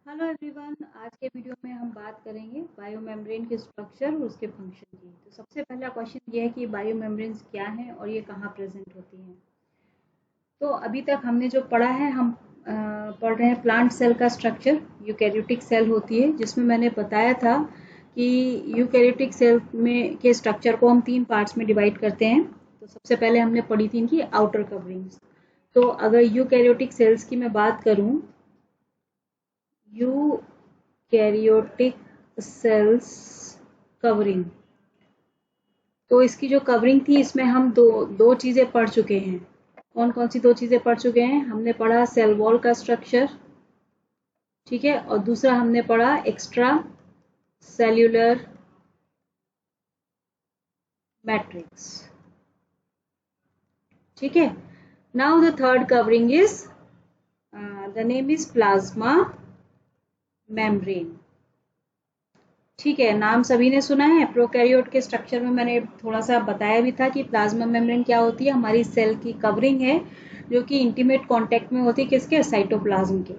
Hello everyone, आज के video में हम बात करेंगे बायोमेम्ब्रेन के स्ट्रक्चर और उसके फंक्शन की। तो सबसे पहला क्वेश्चन ये है कि बायोमेम्ब्रेन्स क्या हैं और ये कहाँ प्रेजेंट होती हैं। तो अभी तक हमने जो पढ़ा है, हम पढ़ रहे हैं प्लांट सेल का स्ट्रक्चर। यूकैरियोटिक सेल होती है, जिसमें मैंने बताया था कि यूकैरियोटिक सेल में के स्ट्रक्चर को हम 3 पार्ट्स में डिवाइड करते हैं। तो सबसे पहले हमने पढ़ी थी इनकी आउटर कवरिंग्स। तो अगर यूकैरियोटिक सेल्स की मैं बात करूँ, यूकैरियोटिक सेल्स कवरिंग, तो इसकी जो कवरिंग थी, इसमें हम दो चीजें पढ़ चुके हैं। कौन कौन सी दो चीजें पढ़ चुके हैं? हमने पढ़ा सेल वॉल का स्ट्रक्चर, ठीक है, और दूसरा हमने पढ़ा एक्स्ट्रा सेल्यूलर मैट्रिक्स, ठीक है। Now the third covering is the name is plasma membrane, ठीक है। नाम सभी ने सुना है। प्रोकैरियोट के स्ट्रक्चर में मैंने थोड़ा सा बताया भी था कि प्लाज्मा मेम्ब्रेन क्या होती है। हमारी सेल की कवरिंग है जो कि इंटीमेट कांटेक्ट में होती है किसके? साइटोप्लाज्म के।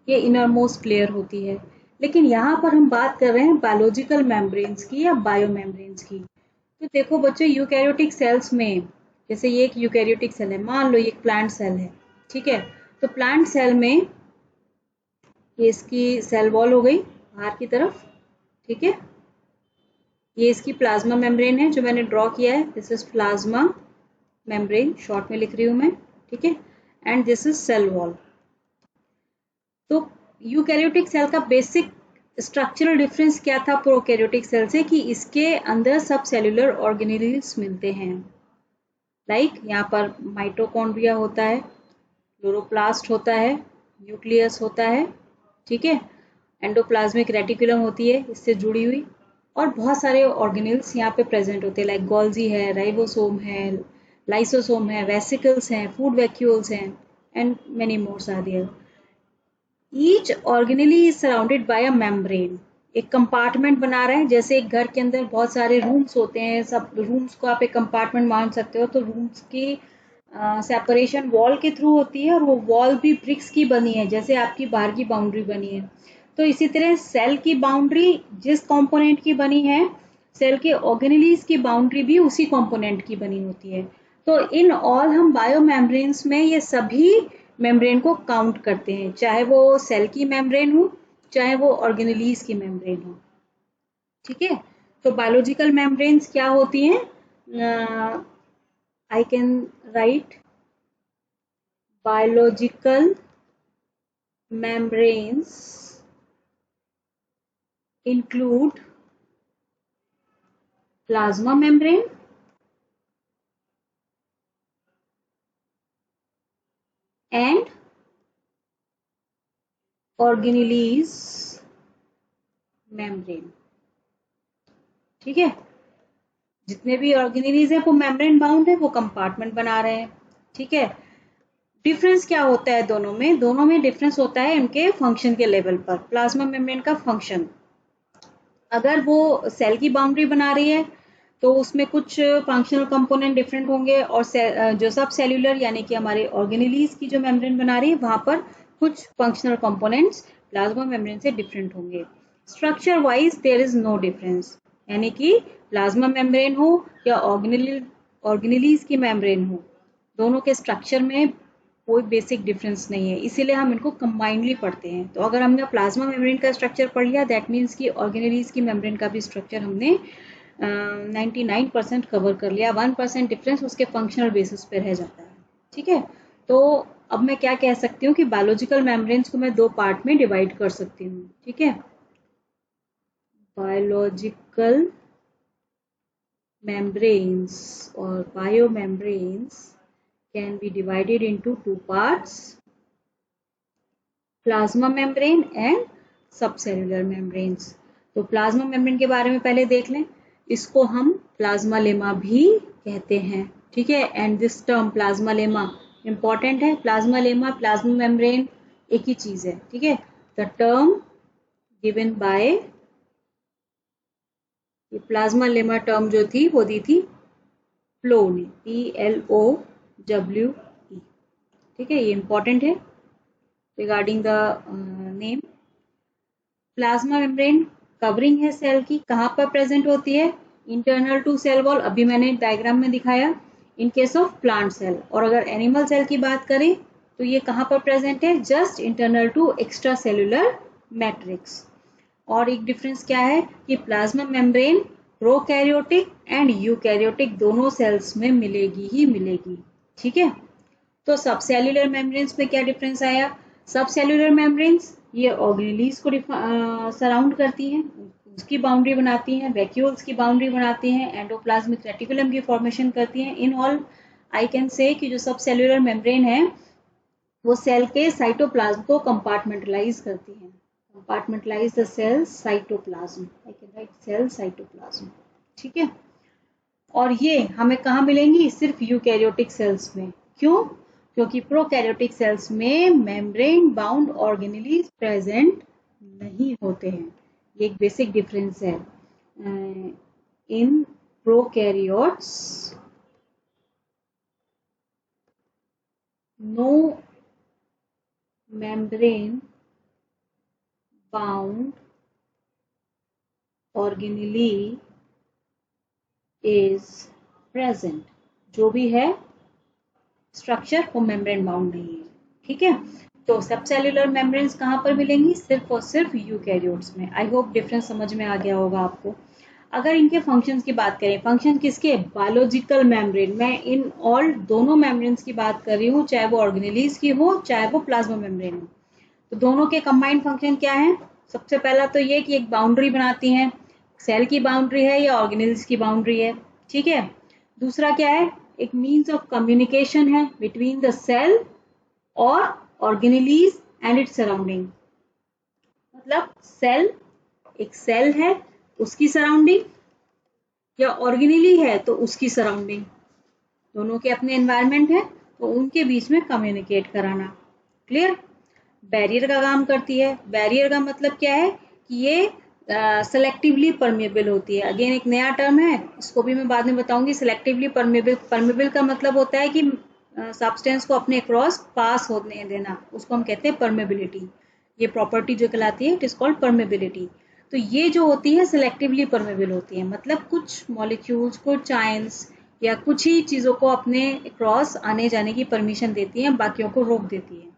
ये इनर मोस्ट लेयर होती है। लेकिन यहाँ पर हम बात कर रहे हैं बायोलॉजिकल मेम्ब्रेन्स की या बायो मेम्ब्रेन्स की। तो देखो बच्चों, यूकैरियोटिक सेल्स में, जैसे ये एक यूकैरियोटिक सेल है, मान लो ये एक प्लांट सेल है, ठीक है। तो प्लांट सेल में ये इसकी सेल वॉल हो गई बाहर की तरफ, ठीक है। ये इसकी प्लाज्मा मेम्ब्रेन है जो मैंने ड्रॉ किया है। This is plasma membrane, short में लिख रही हूं मैं, ठीक है। And this is cell wall. तो यूकैरियोटिक सेल का बेसिक स्ट्रक्चरल डिफरेंस क्या था प्रोकैरियोटिक सेल से? कि इसके अंदर सब सेल्यूलर ऑर्गेनेल्स मिलते हैं। लाइक यहाँ पर माइटोकॉन्ड्रिया होता है, क्लोरोप्लास्ट होता है, न्यूक्लियस होता है, ठीक है। एंडोप्लाज्मिक रेटिकुलम होती है इससे जुड़ी हुई, और बहुत सारे ऑर्गेनेल्स यहाँ पे प्रेजेंट होते हैं। लाइक गोल्जी है, राइबोसोम है, लाइसोसोम है, वेसिकल्स हैं, फूड वैक्यूल्स हैं, and many mores are there. Each organelle is surrounded by a membrane. एक कंपार्टमेंट बना रहे हैं, जैसे एक घर के अंदर बहुत सारे रूम्स होते हैं, सब रूम्स को आप एक कंपार्टमेंट मान सकते हो। तो रूम्स की सेपरेशन वॉल के थ्रू होती है, और वो वॉल भी ब्रिक्स की बनी है, जैसे आपकी बाहर की बाउंड्री बनी है। तो इसी तरह सेल की बाउंड्री जिस कंपोनेंट की बनी है, सेल के ऑर्गेनेलीज की बाउंड्री भी उसी कंपोनेंट की बनी होती है। तो इन ऑल हम बायो मेम्ब्रेन्स में ये सभी मेम्ब्रेन को काउंट करते हैं, चाहे वो सेल की मेम्ब्रेन हो, चाहे वो ऑर्गेनेलीज की मेम्ब्रेन हो, ठीक है। तो बायोलॉजिकल मेम्ब्रेन्स क्या होती हैं? आई can right biological membranes include plasma membrane and organelles membrane, ठीक है। जितने भी ऑर्गेनेलीज है वो मेम्ब्रेन बाउंड है, वो कंपार्टमेंट बना रहे हैं, ठीक है। डिफरेंस क्या होता है दोनों में? दोनों में डिफरेंस होता है उनके फंक्शन के लेवल पर। प्लाज्मा मेम्ब्रेन का फंक्शन, अगर वो सेल की बाउंड्री बना रही है तो उसमें कुछ फंक्शनल कंपोनेंट डिफरेंट होंगे, और जो सब सेल्यूलर यानी कि हमारे ऑर्गेनेलीज की जो मेम्ब्रेन बना रही है, वहां पर कुछ फंक्शनल कंपोनेंट्स प्लाज्मा मेम्ब्रेन से डिफरेंट होंगे। Structure wise there is no difference, यानी कि प्लाज्मा मेम्ब्रेन हो या ऑर्गेनेलीज की मेम्ब्रेन हो, दोनों के स्ट्रक्चर में कोई बेसिक डिफरेंस नहीं है, इसीलिए हम इनको कंबाइंडली पढ़ते हैं। तो अगर हमने प्लाज्मा मेम्ब्रेन का स्ट्रक्चर पढ़ लिया, दैट मीन्स कि ऑर्गेनेलीज की मेम्ब्रेन का भी स्ट्रक्चर हमने 99% कवर कर लिया। 1% डिफरेंस उसके फंक्शनल बेसिस पे रह जाता है, ठीक है। तो अब मैं क्या कह सकती हूँ कि बायोलॉजिकल मेम्ब्रेन्स को मैं 2 पार्ट में डिवाइड कर सकती हूँ, ठीक है। Biological membranes or biomembranes can be divided into 2 parts, plasma membrane and subcellular membranes। तो प्लाज्मा मेम्ब्रेन के बारे में पहले देख लें। इसको हम प्लाज्मा लेमा भी कहते हैं, ठीक है। And this term plasma lemma important है। प्लाज्मा लेमा, प्लाज्मा मेम्ब्रेन एक ही चीज है, ठीक है। द टर्म गिवन बाय, ये प्लाज्मा लेमा टर्म जो थी वो दी थी प्लो ने, PLOWE, ठीक है। ये इंपॉर्टेंट है regarding the name. Plasma membrane covering है सेल की, कहाँ पर प्रेजेंट होती है? इंटरनल टू सेल वॉल, अभी मैंने डायग्राम में दिखाया, in case of plant cell. और अगर एनिमल सेल की बात करें तो ये कहाँ पर प्रेजेंट है? Just internal to extracellular matrix. और एक डिफरेंस क्या है कि plasma membrane prokaryotic and eukaryotic दोनों सेल्स में मिलेगी ही मिलेगी। ठीक है, तो सब सेल्यूलर मेम्ब्रेन्स में क्या डिफरेंस आया? सब सेल्यूलर मेम्ब्रेन्स ये ऑर्गेनेलीज को सराउंड करती हैं, उसकी बाउंड्री बनाती हैं, वैक्यूल्स की बाउंड्री बनाती हैं, एंडोप्लाज्मिक रेटिकुलम की फॉर्मेशन करती हैं। In all I can say कि जो सब सेल्यूलर मेम्ब्रेन है वो सेल के साइटोप्लाज्म को कंपार्टमेंटलाइज करती हैं। Compartmentalise the cell cytoplasm, I can write cell cytoplasm. ठीक है, और ये हमें कहाँ मिलेंगी? सिर्फ यूकैरियोटिक सेल्स में। क्यों? क्योंकि प्रोकैरियोटिक सेल्स में मेम्ब्रेन बाउंड ऑर्गेनेलीज प्रेजेंट नहीं होते हैं। ये एक बेसिक डिफरेंस है। In prokaryotes no membrane bound organelle is present. जो भी है स्ट्रक्चर वो मेम्ब्रेन बाउंड नहीं है। ठीक है, तो सब सेल्यूलर मेम्ब्रेन्स कहाँ पर मिलेंगी? सिर्फ और सिर्फ यूकैरियोट्स में। आई होप डिफरेंस समझ में आ गया होगा आपको। अगर इनके फंक्शंस की बात करें, फंक्शन किसके? Biological membrane. मैं इन ऑल दोनों मेम्ब्रेन्स की बात कर रही हूँ, चाहे वो ऑर्गेनेलीज की हो चाहे वो प्लाज्मा मेम्ब्रेन हो। तो दोनों के कंबाइंड फंक्शन क्या है? सबसे पहला तो ये कि एक बाउंड्री बनाती हैं, सेल की बाउंड्री है या ऑर्गेनेल्स की बाउंड्री है। ठीक है, दूसरा क्या है? एक मीन्स ऑफ कम्युनिकेशन है बिटवीन द सेल और ऑर्गेनेलीज एंड इट्स सराउंडिंग। मतलब सेल, एक सेल है उसकी सराउंडिंग, या ऑर्गेनेली है तो उसकी सराउंडिंग, दोनों के अपने एनवायरनमेंट है, तो उनके बीच में कम्युनिकेट कराना। क्लियर? बैरियर का काम करती है। बैरियर का मतलब क्या है कि ये सेलेक्टिवली परमेबल होती है। अगेन एक नया टर्म है, इसको भी मैं बाद में बताऊंगी। सेलेक्टिवली परमेबल, परमेबल का मतलब होता है कि सब्सटेंस को अपने क्रॉस पास होने देना, उसको हम कहते हैं परमेबिलिटी। ये प्रॉपर्टी जो कहलाती है इट इज कॉल्ड परमेबिलिटी। तो ये जो होती है सिलेक्टिवली परमेबल होती है, मतलब कुछ मॉलिक्यूल्स, कुछ आयंस या कुछ ही चीज़ों को अपने क्रॉस आने जाने की परमिशन देती हैं, बाकियों को रोक देती है।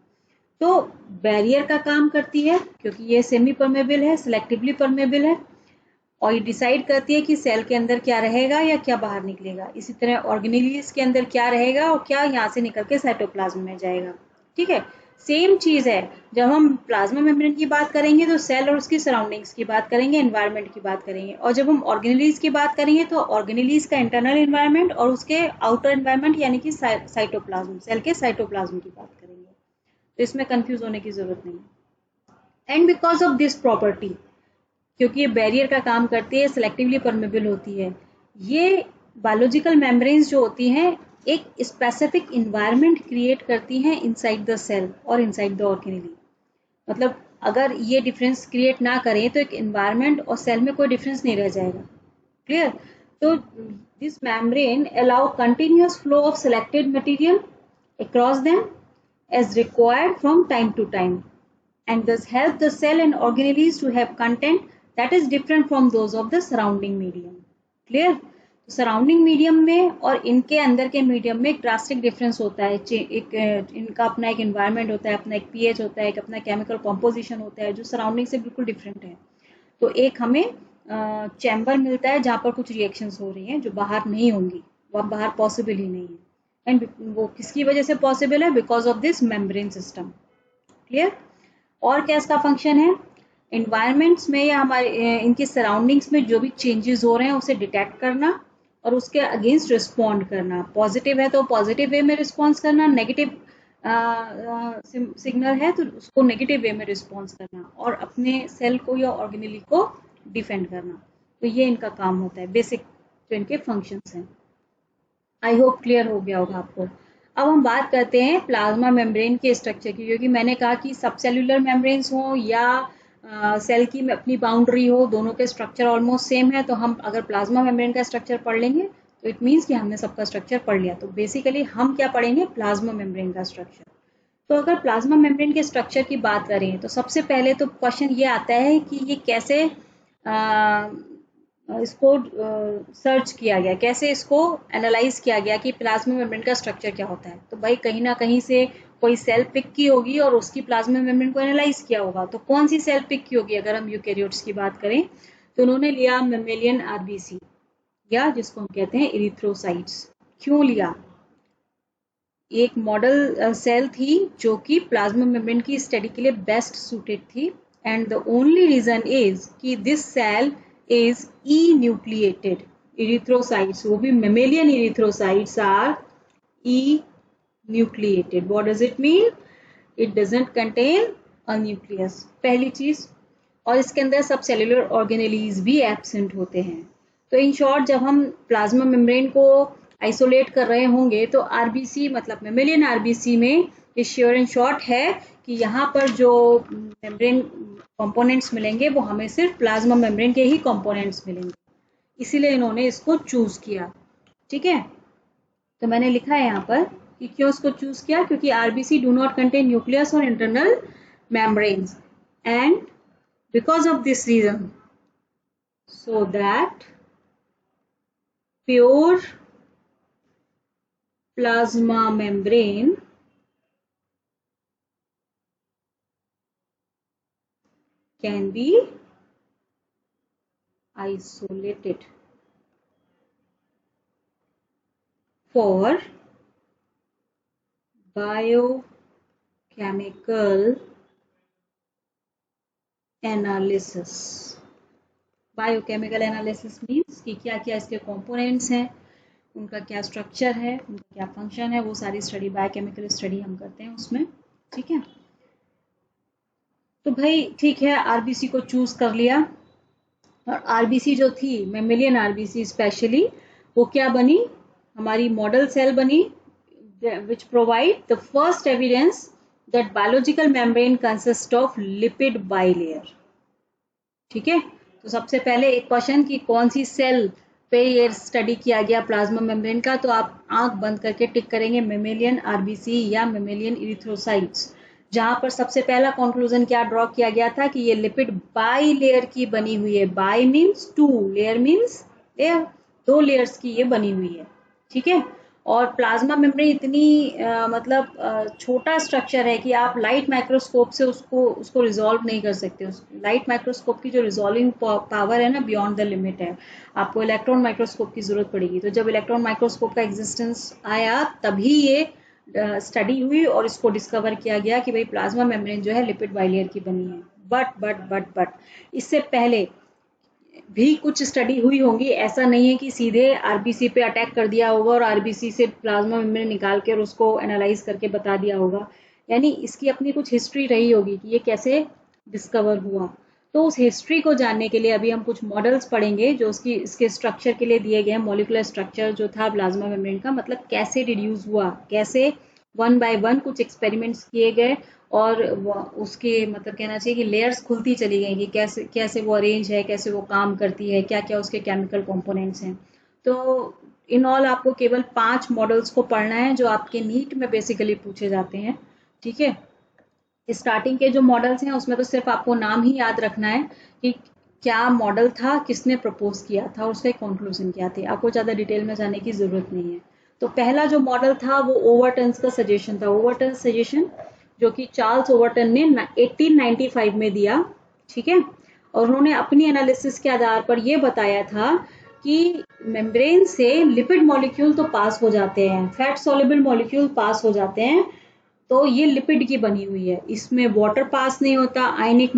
तो बैरियर का काम करती है क्योंकि ये सेमी परमेबल है, सिलेक्टिवली परमेबल है, और ये डिसाइड करती है कि सेल के अंदर क्या रहेगा या क्या बाहर निकलेगा। इसी तरह ऑर्गेनेलीज के अंदर क्या रहेगा और क्या यहाँ से निकल के साइटोप्लाज्म में जाएगा। ठीक है, सेम चीज़ है। जब हम प्लाज्मा मेम्ब्रेन की बात करेंगे तो सेल और उसकी सराउंडिंग्स की बात करेंगे, एनवायरनमेंट की बात करेंगे, और जब हम ऑर्गेनेलीज की बात करेंगे तो ऑर्गेनेलीज का इंटरनल एनवायरनमेंट और उसके आउटर एनवायरनमेंट यानी कि साइटोप्लाज्म, सेल के साइटोप्लाज्म की बात करेंगे। तो इसमें कंफ्यूज होने की जरूरत नहीं है। And because of this property, क्योंकि ये बैरियर का काम करती है, सिलेक्टिवली परमेबल होती है, ये बायोलॉजिकल मेम्ब्रेन्स जो होती हैं एक स्पेसिफिक इन्वायरमेंट क्रिएट करती हैं इनसाइड द सेल और इनसाइड द ऑर्गेनेली। मतलब अगर ये डिफरेंस क्रिएट ना करें तो एक इन्वायरमेंट और सेल में कोई डिफरेंस नहीं रह जाएगा। क्लियर? तो this membrane allow continuous flow of selected material across them as required from time to time, and thus help the cell and organelles to have content that is different from those of the surrounding medium. Clear? Surrounding medium में और इनके अंदर के medium में एक drastic difference होता है। एक इनका अपना एक एनवायरनमेंट होता है, अपना एक पीएच होता है, एक अपना केमिकल कॉम्पोजिशन होता है जो सराउंडिंग से बिल्कुल डिफरेंट है। तो एक हमें चैम्बर मिलता है जहाँ पर कुछ रिएक्शंस हो रही हैं जो बाहर नहीं होंगी, वह बाहर पॉसिबल ही नहीं है। एंड वो किसकी वजह से पॉसिबल है? Because of this membrane system. Clear? और क्या इसका फंक्शन है? एनवायरनमेंट्स में या हमारे इनकी सराउंडिंग्स में जो भी चेंजेस हो रहे हैं उसे डिटेक्ट करना और उसके अगेंस्ट रिस्पॉन्ड करना। पॉजिटिव है तो पॉजिटिव वे में रिस्पॉन्स करना, नेगेटिव सिग्नल है तो उसको नेगेटिव वे में रिस्पॉन्स करना, और अपने सेल को या ऑर्गेनेली को डिफेंड करना। तो ये इनका काम होता है, बेसिक जो इनके फंक्शंस हैं। आई होप क्लियर हो गया होगा आपको। अब हम बात करते हैं प्लाज्मा मेम्ब्रेन के स्ट्रक्चर की, क्योंकि मैंने कहा कि सब सेल्यूलर मेम्ब्रेन्स हो या सेल की अपनी बाउंड्री हो, दोनों के स्ट्रक्चर ऑलमोस्ट सेम है। तो हम अगर प्लाज्मा मेम्ब्रेन का स्ट्रक्चर पढ़ लेंगे तो इट मीन्स कि हमने सबका स्ट्रक्चर पढ़ लिया। तो बेसिकली हम क्या पढ़ेंगे? प्लाज्मा मेम्ब्रेन का स्ट्रक्चर। तो अगर प्लाज्मा मेम्ब्रेन के स्ट्रक्चर की बात करें तो सबसे पहले तो क्वेश्चन ये आता है कि ये कैसे इसको सर्च किया गया, कैसे इसको एनालाइज किया गया कि प्लाज्मा मेम्ब्रेन का स्ट्रक्चर क्या होता है। तो भाई कहीं ना कहीं से कोई सेल पिक की होगी और उसकी प्लाज्मा मेम्ब्रेन को एनालाइज किया होगा। तो कौन सी सेल पिक की होगी? अगर हम यूकैरियोट्स की बात करें तो उन्होंने लिया मेमेलियन आरबीसी, या जिसको हम कहते हैं इरिथ्रोसाइट्स। क्यों लिया? एक मॉडल सेल थी जो कि प्लाज्मा मेम्ब्रेन की स्टडी के लिए बेस्ट सूटेड थी, and the only reason is कि this cell is enucleated. Erythrocytes, वो भी mammalian erythrocytes are enucleated. What does it mean? It doesn't contain a nucleus, पहली चीज। और इसके अंदर सब सेलुलर ऑर्गेनेलीज भी एब्सेंट होते हैं। तो इन शॉर्ट जब हम प्लाज्मा मेम्ब्रेन को आइसोलेट कर रहे होंगे तो आरबीसी मतलब मेमेलियन आरबीसी में ये श्योर एंड शॉर्ट है कि यहाँ पर जो मेम्ब्रेन कंपोनेंट्स मिलेंगे वो हमें सिर्फ प्लाज्मा मेम्ब्रेन के ही कंपोनेंट्स मिलेंगे, इसीलिए इन्होंने इसको चूज किया। ठीक है, तो मैंने लिखा है यहाँ पर कि क्यों इसको चूज किया, क्योंकि RBC do not contain nucleus और internal membranes, and because of this reason, so that pure plasma membrane can be isolated for biochemical analysis. Biochemical analysis means कि क्या क्या इसके कंपोनेंट्स हैं, उनका क्या स्ट्रक्चर है, उनका क्या फंक्शन है, वो सारी स्टडी बायोकेमिकल स्टडी हम करते हैं उसमें। ठीक है, तो भाई ठीक है, आरबीसी को चूज कर लिया। और आरबीसी जो थी मेमेलियन आरबीसी स्पेशली, वो क्या बनी? हमारी मॉडल सेल बनी which provide the first evidence that biological membrane consists of lipid bilayer। ठीक है, तो सबसे पहले एक क्वेश्चन कि कौन सी सेल पे ये स्टडी किया गया प्लाज्मा मेम्ब्रेन का, तो आप आंख बंद करके टिक करेंगे मेमेलियन आरबीसी या मेमेलियन इरिथ्रोसाइट्स, जहां पर सबसे पहला कंक्लूजन क्या ड्रॉ किया गया था कि ये लिपिड बाई लेयर की बनी हुई है। Bi means two, layer means layer, दो लेयर्स की ये बनी हुई है। ठीक है, और प्लाज्मा मेम्ब्रेन इतनी मतलब छोटा स्ट्रक्चर है कि आप लाइट माइक्रोस्कोप से उसको रिजॉल्व नहीं कर सकते। लाइट माइक्रोस्कोप की जो रिजॉल्विंग पावर है ना, बियॉन्ड द लिमिट है। आपको इलेक्ट्रॉन माइक्रोस्कोप की जरूरत पड़ेगी। तो जब इलेक्ट्रॉन माइक्रोस्कोप का एग्जिस्टेंस आया तभी ये स्टडी हुई और इसको डिस्कवर किया गया कि भाई प्लाज्मा मेम्ब्रेन जो है लिपिड बाइलेयर की बनी है। बट इससे पहले भी कुछ स्टडी हुई होंगी। ऐसा नहीं है कि सीधे आरबीसी पे अटैक कर दिया होगा और आरबीसी से प्लाज्मा मेम्ब्रेन निकाल कर उसको एनालाइज करके बता दिया होगा। यानी इसकी अपनी कुछ हिस्ट्री रही होगी कि ये कैसे डिस्कवर हुआ। तो उस हिस्ट्री को जानने के लिए अभी हम कुछ मॉडल्स पढ़ेंगे जो इसके स्ट्रक्चर के लिए दिए गए हैं। मॉलिकुलर स्ट्रक्चर जो था प्लाज्मा मेम्ब्रेन का, मतलब कैसे रिड्यूस हुआ, कैसे वन बाय वन कुछ एक्सपेरिमेंट्स किए गए और उसके मतलब कहना चाहिए कि लेयर्स खुलती चली गई कि कैसे कैसे वो अरेंज है, कैसे वो काम करती है, क्या क्या उसके केमिकल कंपोनेंट्स हैं। तो इन ऑल आपको केवल 5 मॉडल्स को पढ़ना है जो आपके नीट में बेसिकली पूछे जाते हैं। ठीक है, स्टार्टिंग के जो मॉडल्स हैं उसमें तो सिर्फ आपको नाम ही याद रखना है कि क्या मॉडल था, किसने प्रपोज किया था और उसके कंक्लूजन क्या थे। आपको ज़्यादा डिटेल में जाने की जरूरत नहीं है। तो पहला जो मॉडल था वो ओवरटन्स का सजेशन था। ओवरटन्स सजेशन जो कि चार्ल्स ओवरटन ने 1895 में दिया। ठीक है, और उन्होंने अपनी एनालिसिस के आधार पर यह बताया था कि मेम्ब्रेन से लिपिड मॉलिक्यूल तो पास हो जाते हैं, फैट सॉल्युबल मॉलिक्यूल पास हो जाते हैं, तो ये लिपिड की बनी हुई है। इसमें वाटर पास नहीं होता, आयनिक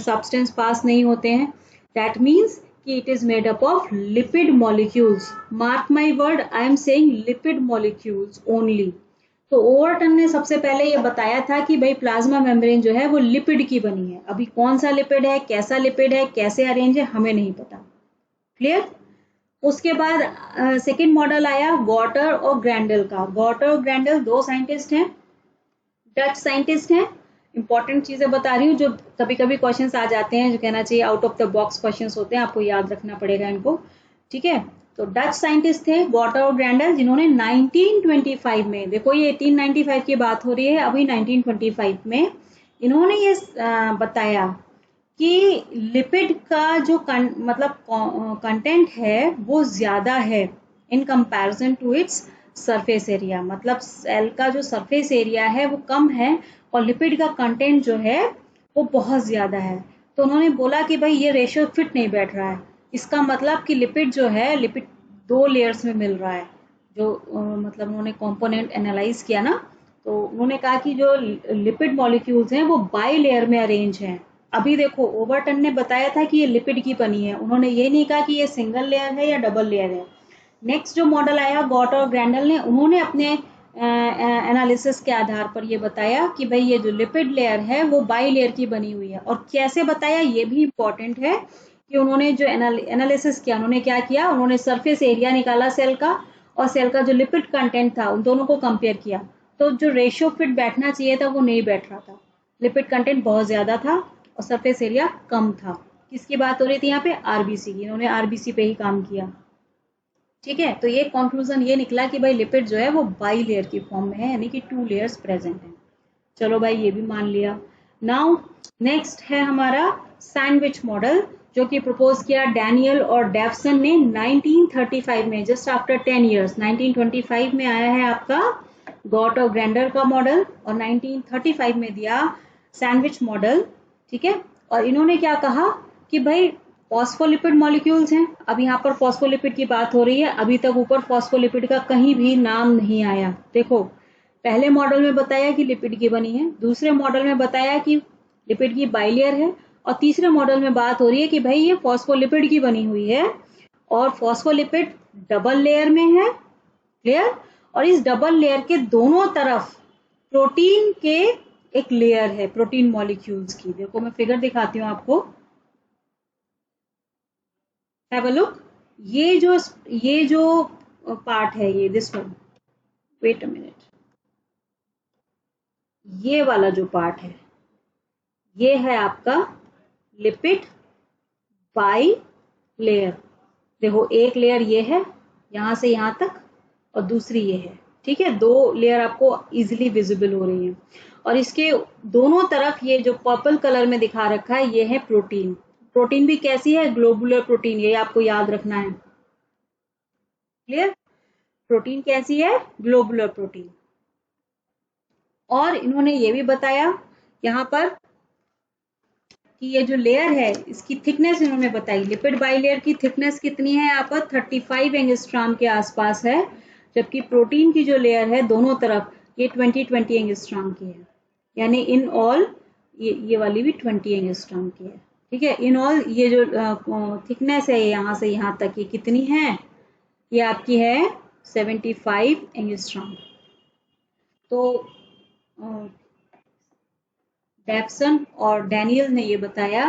सब्सटेंस पास नहीं होते हैं। दैट मीन्स कि it is made up of lipid molecules. Mark my word, I am saying lipid molecules only. तो ओवरटन ने सबसे पहले ये बताया था कि भाई प्लाज्मा मेम्ब्रेन जो है वो लिपिड की बनी है। अभी कौन सा लिपिड है, कैसा लिपिड है, कैसे अरेंज है, हमें नहीं पता। क्लियर? उसके बाद सेकेंड मॉडल आया गॉटर और ग्रैंडल का। गॉटर और ग्रैंडल 2 साइंटिस्ट हैं, डच साइंटिस्ट हैं। इंपॉर्टेंट चीजें बता रही हूँ जो कभी कभी क्वेश्चंस आ जाते हैं, जो कहना चाहिए out of the box questions होते हैं, आपको याद रखना पड़ेगा इनको। ठीक है, तो डच साइंटिस्ट थे गॉटर और ग्रैंडल, जिन्होंने 1925 में, देखो ये 1895 की बात हो रही है, अभी 1925 में इन्होंने ये बताया कि लिपिड का जो मतलब कंटेंट है वो ज़्यादा है in comparison to its surface area, मतलब सेल का जो सरफेस एरिया है वो कम है और लिपिड का कंटेंट जो है वो बहुत ज़्यादा है। तो उन्होंने बोला कि भाई ये रेशियो फिट नहीं बैठ रहा है, इसका मतलब कि लिपिड जो है, लिपिड 2 लेयर्स में मिल रहा है। जो मतलब उन्होंने कंपोनेंट एनालाइज किया ना, तो उन्होंने कहा कि जो लिपिड मॉलिक्यूल्स हैं वो बाई लेयर में अरेंज हैं। अभी देखो ओवरटन ने बताया था कि ये लिपिड की बनी है, उन्होंने ये नहीं कहा कि ये सिंगल लेयर है या डबल लेयर है। नेक्स्ट जो मॉडल आया गॉट और ग्रैंडल ने, उन्होंने अपने एनालिसिस के आधार पर ये बताया कि भाई ये जो लिपिड लेयर है वो बाई लेयर की बनी हुई है। और कैसे बताया ये भी इम्पोर्टेंट है कि उन्होंने जो एनालिसिस किया, उन्होंने क्या किया, उन्होंने सरफेस एरिया निकाला सेल का और सेल का जो लिपिड कंटेंट था उन दोनों को कंपेयर किया। तो जो रेशियो फिट बैठना चाहिए था वो नहीं बैठ रहा था, लिपिड कंटेंट बहुत ज्यादा था और सरफेस एरिया कम था। किसकी बात हो रही थी यहाँ पे, आरबीसी की, इन्होंने आरबीसी पे ही काम किया। ठीक है, तो ये कंक्लूजन ये निकला कि भाई लिपिड जो है वो बाई लेयर की फॉर्म में है, यानी कि 2 लेयर्स प्रेजेंट है। चलो भाई ये भी मान लिया। नाउ नेक्स्ट है हमारा सैंडविच मॉडल, जो कि प्रपोज किया डैनियल और डेवसन ने 1935 में, जस्ट आफ्टर 10 इयर्स। 1925 में आया है आपका गॉट और ग्रैंडल का मॉडल और 1935 में दिया सैंडविच मॉडल। ठीक है, और इन्होंने क्या कहा कि भाई फॉस्फोलिपिड मॉलिक्यूल्स हैं। अब यहाँ पर फॉस्फोलिपिड की बात हो रही है, अभी तक ऊपर फॉस्फोलिपिड का कहीं भी नाम नहीं आया। देखो पहले मॉडल में बताया कि लिपिड की बनी है, दूसरे मॉडल में बताया कि लिपिड की बाइलेयर है, और तीसरे मॉडल में बात हो रही है कि भाई ये फॉस्फोलिपिड की बनी हुई है और फॉस्फोलिपिड डबल लेयर में है। क्लियर? और इस डबल लेयर के दोनों तरफ प्रोटीन के एक लेयर है, प्रोटीन मॉलिक्यूल्स की। देखो मैं फिगर दिखाती हूँ आपको, हैव अ लुक। ये जो पार्ट है, ये this one, wait a minute, ये वाला जो पार्ट है ये है आपका लिपिड बाई लेयर। देखो एक लेयर ये है यहां से यहां तक और दूसरी ये है। ठीक है, 2 लेयर आपको इजिली विजिबल हो रही है और इसके दोनों तरफ ये जो पर्पल कलर में दिखा रखा है ये है प्रोटीन। प्रोटीन भी कैसी है, ग्लोबुलर प्रोटीन, ये आपको याद रखना है। क्लियर? प्रोटीन कैसी है, ग्लोबुलर प्रोटीन। और इन्होंने ये भी बताया यहाँ पर कि ये जो लेयर है इसकी थिकनेस इन्होंने बताई, लिपिड बाइलेयर की थिकनेस कितनी है यहाँ पर 35 एंगस्ट्रॉम के आसपास है, जबकि प्रोटीन की जो लेयर है दोनों तरफ ये 20 एंगस्ट्रॉम की है, यानी इन ऑल ये वाली भी 20 एंगस्ट्रॉम की है। ठीक है, इन ऑल ये जो थिकनेस है यहाँ से यहाँ तक ये कितनी है, ये आपकी है 75 एंगस्ट्रॉम। तो डेवसन और डैनियल ने ये बताया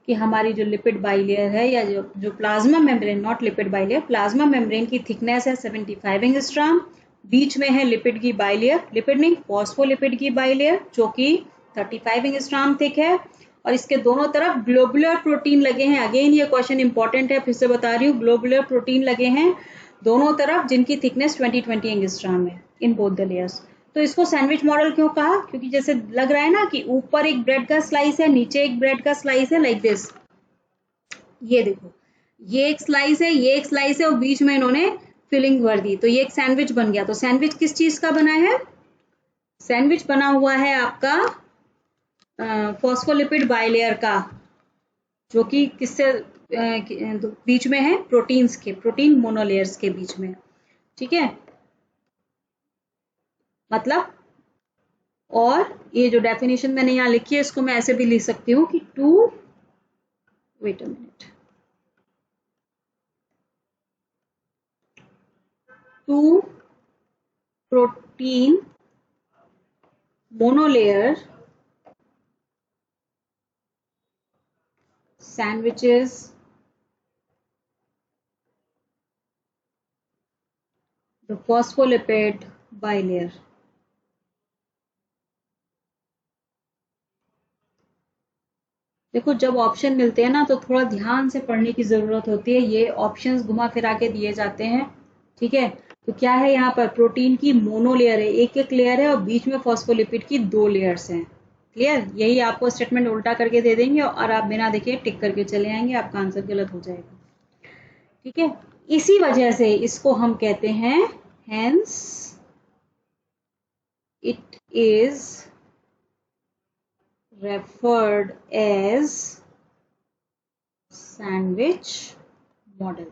कि हमारी जो लिपिड बाइलेयर है या जो plasma membrane, not lipid bilayer, plasma membrane की थिकनेस है 75 एंगस्ट्रॉम। बीच में है लिपिड की बाइलेयर, लिपिड नहीं फॉस्फोलिपिड की बाइलेयर जो कि 35 एंगस्ट्रॉम थिक है, और इसके दोनों तरफ ग्लोबुलर प्रोटीन लगे हैं। अगेन ये क्वेश्चन इंपॉर्टेंट है, फिर से बता रही हूँ, ग्लोबुलर प्रोटीन लगे हैं दोनों तरफ जिनकी थिकनेस 20 एंगस्ट्रॉम है इन बोथ द लेयर्स। तो इसको सैंडविच मॉडल क्यों कहा, क्योंकि जैसे लग रहा है ना कि ऊपर एक ब्रेड का स्लाइस है, नीचे एक ब्रेड का स्लाइस है, लाइक दिस। ये देखो ये एक स्लाइस है, ये एक स्लाइस है और बीच में इन्होंने फिलिंग भर दी, तो ये एक सैंडविच बन गया। तो सैंडविच किस चीज का बना है, सैंडविच बना हुआ है आपका फॉस्फोलिपिड बाइलेयर का, जो कि किससे बीच में है, प्रोटीन्स के, प्रोटीन मोनोलेयर्स के बीच में। ठीक है, मतलब, और ये जो डेफिनेशन मैंने यहाँ लिखी है इसको मैं ऐसे भी लिख सकती हूँ कि wait a minute, 2 protein monolayer sandwiches the phospholipid bilayer। देखो जब ऑप्शन मिलते हैं ना तो थोड़ा ध्यान से पढ़ने की जरूरत होती है। ये ऑप्शंस घुमा फिरा के दिए जाते हैं, ठीक है। तो क्या है यहाँ पर, प्रोटीन की मोनो लेयर है, एक एक लेयर है और बीच में फॉस्फोलिपिड की 2 लेयर्स हैं। क्लियर? यही आपको स्टेटमेंट उल्टा करके दे देंगे और आप बिना देखे टिक करके चले आएंगे, आपका आंसर गलत हो जाएगा, ठीक है। इसी वजह से इसको हम कहते हैं hence it is referred as sandwich model,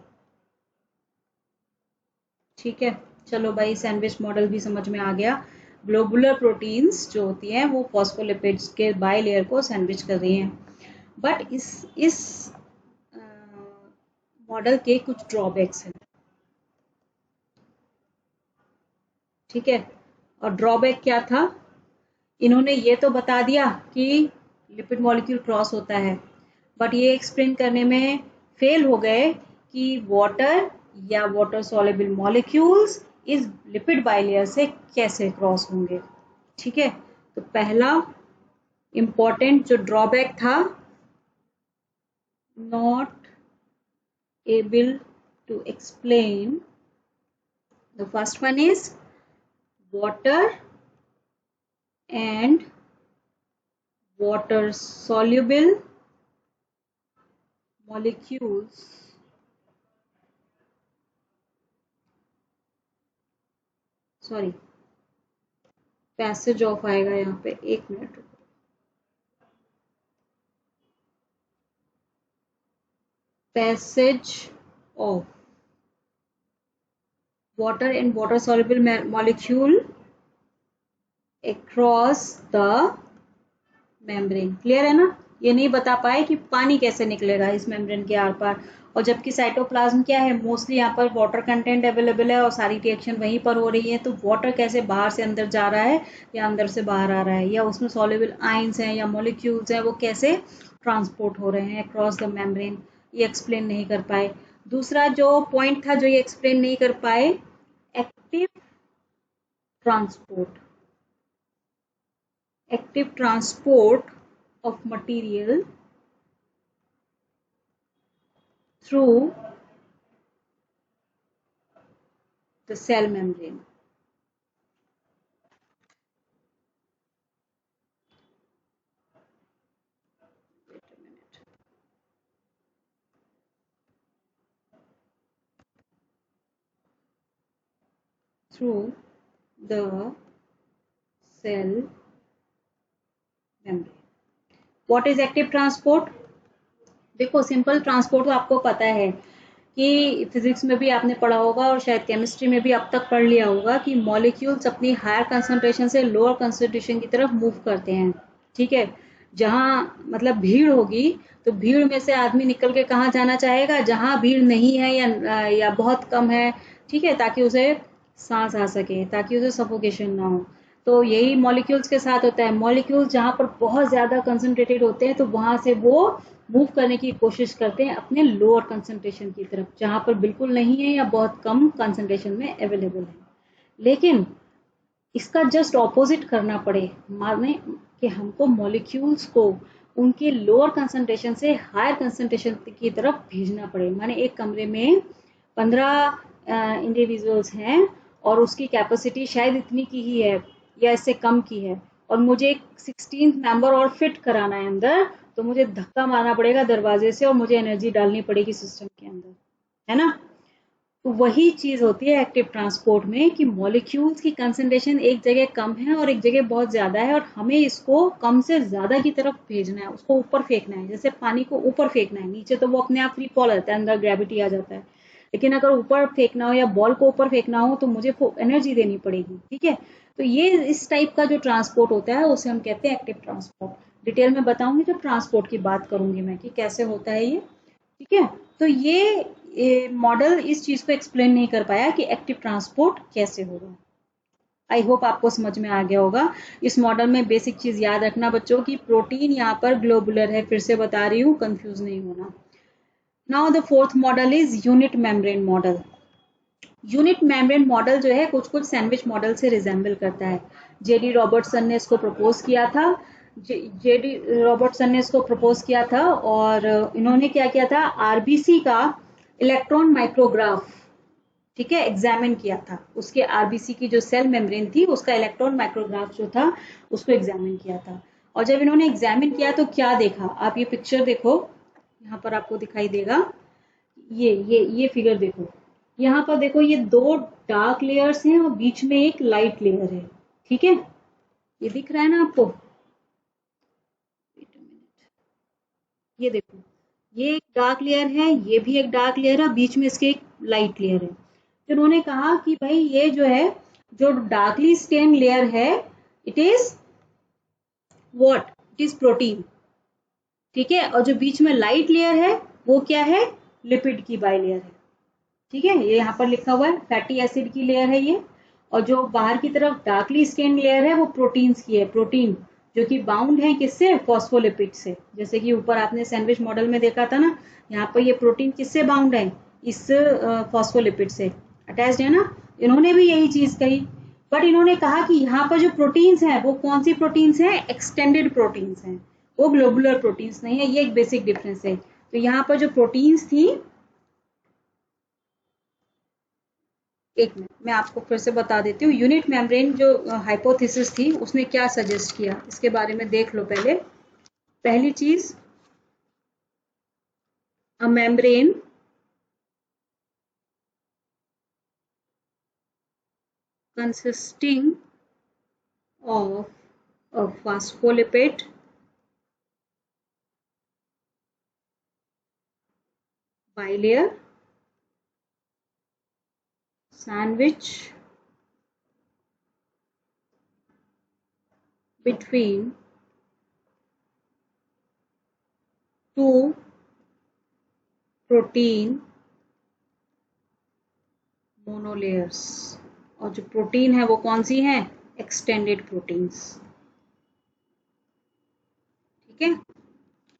ठीक है। चलो भाई, सैंडविच मॉडल भी समझ में आ गया। ग्लोबुलर प्रोटीन्स जो होती हैं वो फॉस्फोलिपिड्स के बाई लेयर को सैंडविच कर रही हैं। बट इस मॉडल के कुछ ड्रॉबैक्स हैं, ठीक है। और ड्रॉबैक क्या था, इन्होंने ये तो बता दिया कि लिपिड मॉलिक्यूल क्रॉस होता है, बट ये एक्सप्लेन करने में फेल हो गए कि वाटर या वाटर सॉल्युबल मॉलिक्यूल्स इस लिपिड बाइलेयर से कैसे क्रॉस होंगे, ठीक है। तो पहला इंपॉर्टेंट जो ड्रॉबैक था, not able to explain, the first one is water and water soluble molecules sorry passage of आएगा यहाँ पे, एक मिनट रुको, passage of water and water soluble molecule across the membrane। Clear है ना? ये नहीं बता पाए कि पानी कैसे निकलेगा इस मेम्ब्रेन के आर पार, और जबकि साइटोप्लाज्म क्या है, मोस्टली यहाँ पर वाटर कंटेंट अवेलेबल है और सारी रिएक्शन वहीं पर हो रही है, तो वाटर कैसे बाहर से अंदर जा रहा है या अंदर से बाहर आ रहा है, या उसमें सॉल्युबल आयंस हैं या मॉलिक्यूल्स हैं वो कैसे ट्रांसपोर्ट हो रहे हैं अक्रॉस द मेम्ब्रेन, ये एक्सप्लेन नहीं कर पाए। दूसरा जो पॉइंट था जो ये एक्सप्लेन नहीं कर पाए, active transport, active transport of material through the cell membrane। through the cell membrane। What is active transport? देखो सिंपल ट्रांसपोर्ट तो आपको पता है कि फिजिक्स में भी आपने पढ़ा होगा और शायद केमिस्ट्री में भी अब तक पढ़ लिया होगा कि मॉलिक्यूल्स अपनी हायर कंसंट्रेशन से लोअर कंसंट्रेशन की तरफ मूव करते हैं, ठीक है। जहाँ मतलब भीड़ होगी तो भीड़ में से आदमी निकल के कहाँ जाना चाहेगा, जहाँ भीड़ नहीं है या बहुत कम है, ठीक है, ताकि उसे सांस आ सके, ताकि उसे सफोकेशन ना हो। तो यही मॉलिक्यूल्स के साथ होता है, मॉलिक्यूल्स जहाँ पर बहुत ज़्यादा कंसंट्रेटेड होते हैं तो वहाँ से वो मूव करने की कोशिश करते हैं अपने लोअर कंसंट्रेशन की तरफ, जहाँ पर बिल्कुल नहीं है या बहुत कम कंसंट्रेशन में अवेलेबल है। लेकिन इसका जस्ट ऑपोजिट करना पड़े, माने कि हमको मॉलिक्यूल्स को उनके लोअर कंसंट्रेशन से हायर कंसंट्रेशन की तरफ भेजना पड़े। माने एक कमरे में 15 इंडिविजुअल्स हैं और उसकी कैपेसिटी शायद इतनी की ही है या इससे कम की है, और मुझे एक 16th मेंबर और फिट कराना है अंदर, तो मुझे धक्का मारना पड़ेगा दरवाजे से और मुझे एनर्जी डालनी पड़ेगी सिस्टम के अंदर, है ना। तो वही चीज होती है एक्टिव ट्रांसपोर्ट में कि मॉलिक्यूल्स की कंसंट्रेशन एक जगह कम है और एक जगह बहुत ज्यादा है, और हमें इसको कम से ज्यादा की तरफ भेजना है, उसको ऊपर फेंकना है। जैसे पानी को ऊपर फेंकना है, नीचे तो वो अपने आप फ्री फॉल रहता है, अंदर ग्रेविटी आ जाता है, लेकिन अगर ऊपर फेंकना हो या बॉल को ऊपर फेंकना हो तो मुझे एनर्जी देनी पड़ेगी, ठीक है। तो ये इस टाइप का जो ट्रांसपोर्ट होता है उसे हम कहते हैं एक्टिव ट्रांसपोर्ट। डिटेल में बताऊंगी जब ट्रांसपोर्ट की बात करूंगी मैं कि कैसे होता है ये, ठीक है। तो ये मॉडल इस चीज को एक्सप्लेन नहीं कर पाया कि एक्टिव ट्रांसपोर्ट कैसे होगा। आई होप आपको समझ में आ गया होगा। इस मॉडल में बेसिक चीज याद रखना बच्चों की प्रोटीन यहाँ पर ग्लोबुलर है, फिर से बता रही हूँ, कंफ्यूज नहीं होना। Now the fourth model is unit membrane model. Unit membrane model जो है कुछ कुछ सैंडविच मॉडल से रिजेंबल करता है। जेडी रॉबर्टसन ने इसको प्रपोज किया था जेडी रॉबर्टसन ने इसको प्रपोज किया था और इन्होंने क्या किया था, आरबीसी का इलेक्ट्रॉन माइक्रोग्राफ, ठीक है, एग्जामिन किया था। उसके आरबीसी की जो सेल मेम्ब्रेन थी उसका इलेक्ट्रॉन माइक्रोग्राफ जो था उसको एग्जामिन किया था। और जब इन्होंने एग्जामिन किया तो क्या देखा, आप ये पिक्चर देखो, यहाँ पर आपको दिखाई देगा, ये फिगर देखो, यहाँ पर देखो ये दो डार्क लेयर्स हैं और बीच में एक लाइट लेयर है, ठीक है, ये दिख रहा है ना आपको, ये देखो, ये एक डार्क लेयर है, ये भी एक डार्क लेयर है, बीच में इसके एक लाइट लेयर है। तो उन्होंने कहा कि भाई ये जो है, जो डार्कली स्टेन लेयर है, it is what, it is protein, ठीक है, और जो बीच में लाइट लेयर है वो क्या है, लिपिड की बाइलेयर है, ठीक है, ये यहाँ पर लिखा हुआ है फैटी एसिड की लेयर है ये। और जो बाहर की तरफ डार्कली स्टेन लेयर है वो प्रोटीन्स की है, प्रोटीन जो कि बाउंड है किससे, फॉस्फोलिपिड से, जैसे कि ऊपर आपने सैंडविच मॉडल में देखा था ना, यहाँ पर ये प्रोटीन किससे बाउंड है, इस फॉस्फोलिपिड से अटैच्ड है ना। इन्होंने भी यही चीज कही, बट इन्होंने कहा कि यहाँ पर जो प्रोटीन्स हैं वो कौन सी प्रोटीन्स हैं, एक्सटेंडेड प्रोटीन्स हैं, वो ग्लोबुलर प्रोटीन्स नहीं है, ये एक बेसिक डिफरेंस है। तो यहाँ पर जो प्रोटीन्स थी, एक मिनट मैं आपको फिर से बता देती हूँ, यूनिट मेम्ब्रेन जो हाइपोथेसिस थी उसने क्या सजेस्ट किया इसके बारे में देख लो पहले। पहली चीज, a membrane consisting of a phospholipid bilayer sandwich between two protein monolayers। और जो प्रोटीन है वो कौन सी है, एक्सटेंडेड प्रोटीन्स, ठीक है,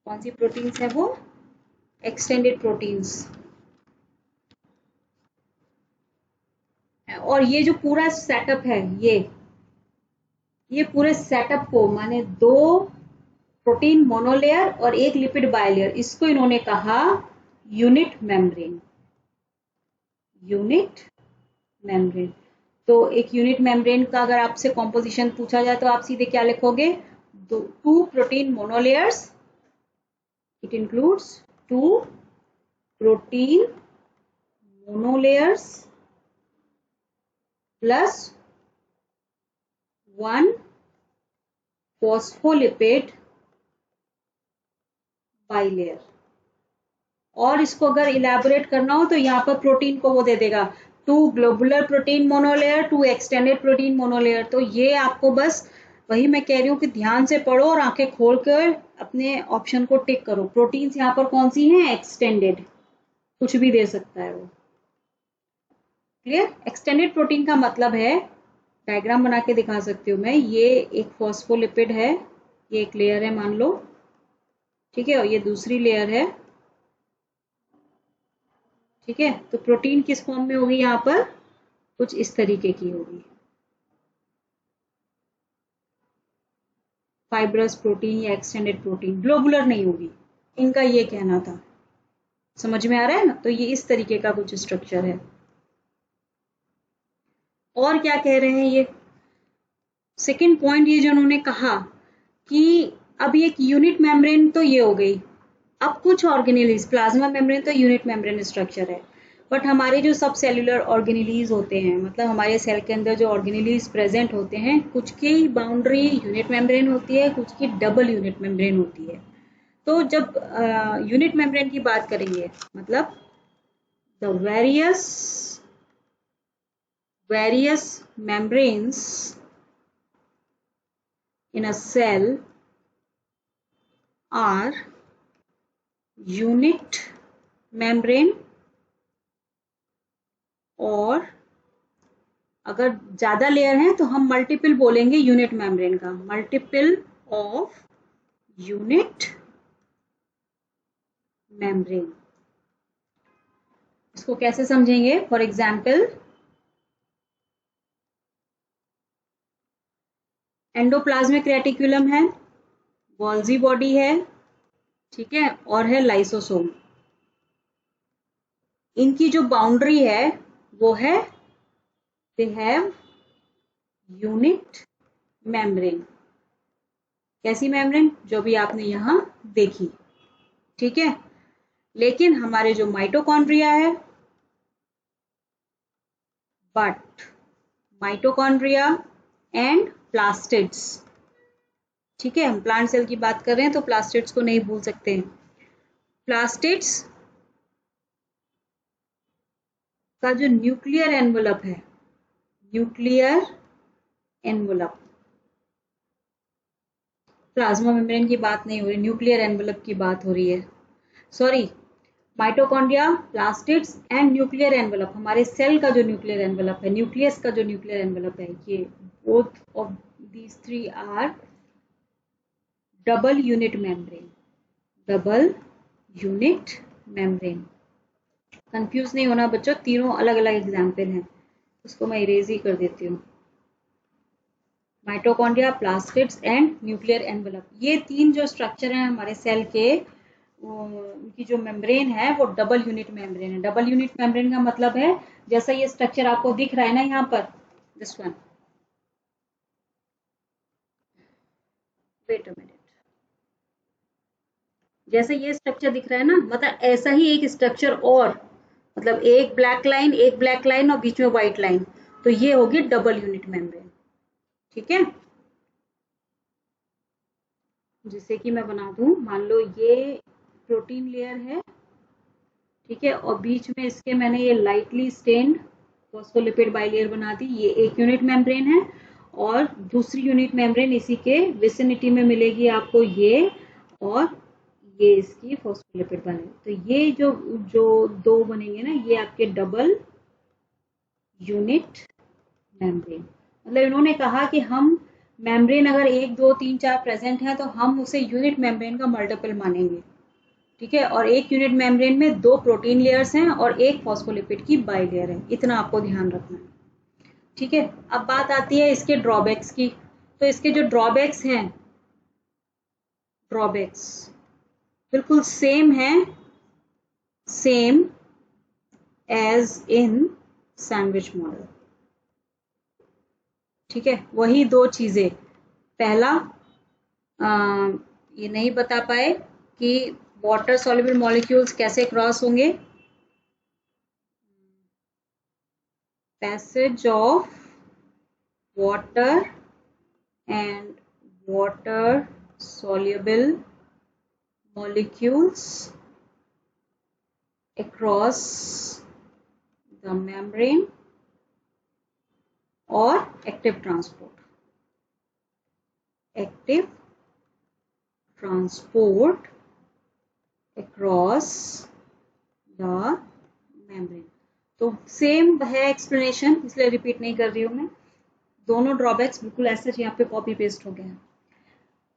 कौन सी प्रोटीन्स है वो, एक्सटेंडेड प्रोटीन्स। और ये जो पूरा सेटअप है, ये पूरे सेटअप को, माने दो प्रोटीन मोनोलेयर और एक लिपिड बाइलेयर, इसको इन्होंने कहा यूनिट मेम्ब्रेन, यूनिट मेम्ब्रेन। तो एक यूनिट मेम्ब्रेन का अगर आपसे कॉम्पोजिशन पूछा जाए तो आप सीधे क्या लिखोगे, two protein monolayers, it includes two protein monolayers plus one phospholipid bilayer. और इसको अगर इलेबोरेट करना हो तो यहाँ पर प्रोटीन को वो दे देगा, two globular protein monolayer, two extended protein monolayer. तो ये आपको बस वही मैं कह रही हूँ कि ध्यान से पढ़ो और आंखें खोल कर अपने ऑप्शन को टिक करो। प्रोटीन्स यहाँ पर कौन सी हैं, एक्सटेंडेड, कुछ भी दे सकता है वो, क्लियर। एक्सटेंडेड प्रोटीन का मतलब है, डायग्राम बना के दिखा सकती हूँ मैं, ये एक फॉस्फोलिपिड है, ये एक लेयर है मान लो, ठीक है, और ये दूसरी लेयर है, ठीक है। तो प्रोटीन किस फॉर्म में होगी, यहाँ पर कुछ इस तरीके की होगी, फाइब्रस प्रोटीन या एक्सटेंडेड प्रोटीन, ग्लोबुलर नहीं होगी, इनका ये कहना था, समझ में आ रहा है ना। तो ये इस तरीके का कुछ स्ट्रक्चर है। और क्या कह रहे हैं ये, सेकंड पॉइंट ये जो उन्होंने कहा कि अब ये यूनिट मेम्ब्रेन तो ये हो गई, अब कुछ ऑर्गेनेलीज, प्लाज्मा मेम्ब्रेन तो यूनिट मेम्ब्रेन स्ट्रक्चर है, बट हमारे जो सब सेलुलर ऑर्गेनेलीज होते हैं, मतलब हमारे सेल के अंदर जो ऑर्गेनेलीज प्रेजेंट होते हैं, कुछ की बाउंड्री यूनिट मेम्ब्रेन होती है, कुछ की डबल यूनिट मेम्ब्रेन होती है। तो जब यूनिट मेम्ब्रेन की बात करेंगे, मतलब the various membranes in a cell are unit membrane, और अगर ज्यादा लेयर हैं तो हम मल्टीपल बोलेंगे यूनिट मेम्ब्रेन का, मल्टीपल ऑफ यूनिट मेम्ब्रेन। इसको कैसे समझेंगे, फॉर एग्जाम्पल एंडोप्लाज्मिक रेटिकुलम है, गोल्जी बॉडी है, ठीक है, और है लाइसोसोम। इनकी जो बाउंड्री है वो है दे हैव यूनिट मेम्ब्रेन। कैसी मेम्ब्रेन? जो भी आपने यहां देखी, ठीक है। लेकिन हमारे जो माइटोकॉन्ड्रिया है, बट माइटोकॉन्ड्रिया एंड प्लास्टिड्स, ठीक है, हम प्लांट सेल की बात कर रहे हैं तो प्लास्टिड्स को नहीं भूल सकते हैं। प्लास्टिड्स का जो न्यूक्लियर एनवलप है, न्यूक्लियर एनवलप, प्लाज्मा मेम्ब्रेन की बात नहीं हो रही, न्यूक्लियर एनवलप की बात हो रही है। Sorry, mitochondria, plastids and nuclear envelope, हमारे सेल का जो न्यूक्लियर एनवलप है, न्यूक्लियस का जो न्यूक्लियर एनवलप है, ये both of these three are double unit membrane. Double unit membrane. Confuse नहीं होना बच्चों, तीनों अलग अलग एग्जाम्पल हैं, उसको मैं इरेज ही कर देती हूँ। Mitochondria, plastids and nuclear envelope, ये तीन जो स्ट्रक्चर हैं हमारे सेल के, उनकी जो मेम्ब्रेन है वो डबल यूनिट मेम्ब्रेन है। डबल यूनिट मेम्ब्रेन का मतलब है, जैसा ये स्ट्रक्चर आपको दिख रहा है ना यहाँ पर, this one, wait a minute, जैसे ये स्ट्रक्चर दिख रहा है ना, मतलब ऐसा ही एक स्ट्रक्चर और, मतलब एक ब्लैक लाइन और बीच में व्हाइट लाइन, तो ये होगी डबल यूनिट मेम्ब्रेन, ठीक है। जिससे कि मैं बना दूं, मान लो ये प्रोटीन लेयर है, ठीक है, और बीच में इसके मैंने ये लाइटली स्टेन्ड फॉस्फोलिपिड बाइलेयर बना दी, ये एक यूनिट मेम्ब्रेन है। और दूसरी यूनिट मेम्ब्रेन इसी के विसिनिटी में मिलेगी आपको, ये और ये इसकी फॉस्फोलिपिड बाइलेयर। तो ये जो जो दो बनेंगे ना, ये आपके डबल यूनिट मेम्ब्रेन। मतलब इन्होंने कहा कि हम मेम्ब्रेन अगर 1 2 3 4 प्रेजेंट है तो हम उसे यूनिट मेम्ब्रेन का मल्टीपल मानेंगे, ठीक है। और एक यूनिट मेम्ब्रेन में 2 प्रोटीन लेयर्स हैं और एक फॉस्फोलिपिड की बाइलेयर है, इतना आपको ध्यान रखना है, ठीक है। अब बात आती है इसके ड्रॉबैक्स की। तो इसके जो ड्रॉबैक्स हैं, ड्रॉबैक्स बिल्कुल सेम है, same as in sandwich model, ठीक है। वही दो चीजें, पहला ये नहीं बता पाए कि वाटर सॉल्युबल मॉलिक्यूल्स कैसे क्रॉस होंगे, passage of water and water soluble molecules across the membrane or active transport across the membrane। तो सेम है एक्सप्लेनेशन, इसलिए रिपीट नहीं कर रही हूं मैं, दोनों ड्रॉबैक्स बिल्कुल ऐसे यहाँ पे कॉपी पेस्ट हो गए हैं।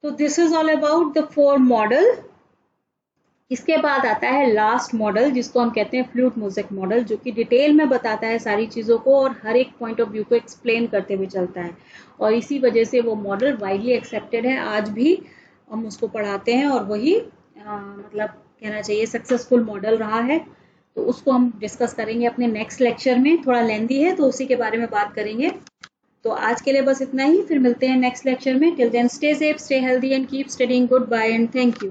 तो this is all about the 4 model. इसके बाद आता है लास्ट मॉडल, जिसको हम कहते हैं फ्लूइड मोज़ेक मॉडल, जो कि डिटेल में बताता है सारी चीज़ों को और हर एक पॉइंट ऑफ व्यू को एक्सप्लेन करते हुए चलता है। और इसी वजह से वो मॉडल वाइडली एक्सेप्टेड है, आज भी हम उसको पढ़ाते हैं और वही मतलब कहना चाहिए सक्सेसफुल मॉडल रहा है। तो उसको हम डिस्कस करेंगे अपने नेक्स्ट लेक्चर में, थोड़ा लेंदी है तो उसी के बारे में बात करेंगे। तो आज के लिए बस इतना ही, फिर मिलते हैं नेक्स्ट लेक्चर में। Till then stay safe, stay healthy and keep studying. Good bye and thank you.